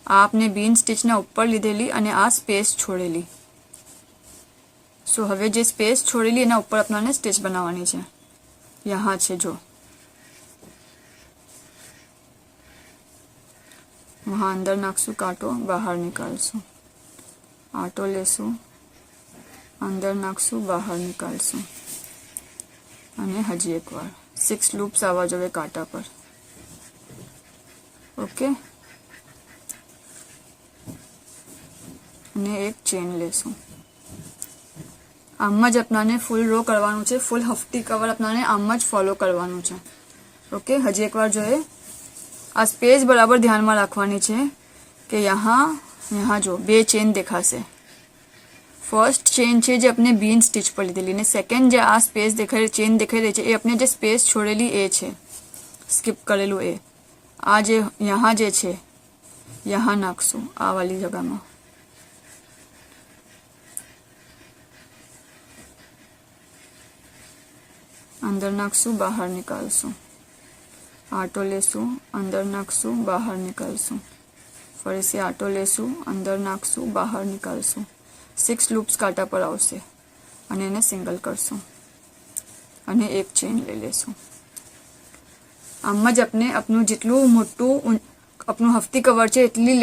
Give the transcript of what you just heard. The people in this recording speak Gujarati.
आपने बीन स्टिचना ઉપર લીધેલી અને આ સ્પેસ છોડેલી. સો હવે જે સ્પેસ છોડેલી એના ઉપર આપણને સ્ટિચ બનાવવાની છે. यहाँ છે જો, वहाँ अंदर नाखશું કાંટો, બહાર નીકાળશું. આટો લેશું, અંદર નાખશું, બહાર નીકાળશું. અને હજી એકવાર 6 લૂપ્સ આવવા જોઈએ કાંટા પર. ઓકે, અને એક ચેન લેશું. આમ જ આપણાને ફૂલ રો કરવાનું છે. ફૂલ હફતી કવર આપણાને આમ જ ફોલો કરવાનું છે. ઓકે, હજી એકવાર જોઈએ. આ સ્પેસ બરાબર ધ્યાનમાં રાખવાની છે કે यहाँ જો 2 ચેન દેખાશે. ફર્સ્ટ ચેન છે જે આપણે બીન સ્ટિચ પર લીધેલી, અને સેકન્ડ જે આ સ્પેસ દેખાય ચેન દેખાઈ રહી છે એ આપણે જે સ્પેસ છોડેલી એ છે, સ્કીપ કરેલું એ. આ જે यहाँ જે છે यहाँ નાખશું આ વાલી જગ્યામાં. અંદર નાખશું, બહાર નીકાળશું. આટો લેશું, અંદર નાખશું, બહાર નીકાળશું. ફરીથી આટો લેશું, અંદર નાખશું, બહાર નીકાળશું. 6 લૂપ્સ કાંટા પર આવશે અને એને સિંગલ કરશું અને એક ચેન લઈ લેશું. આમ જ આપણે આપણું જેટલું મોટું આપણું હફતી કવર છે એટલી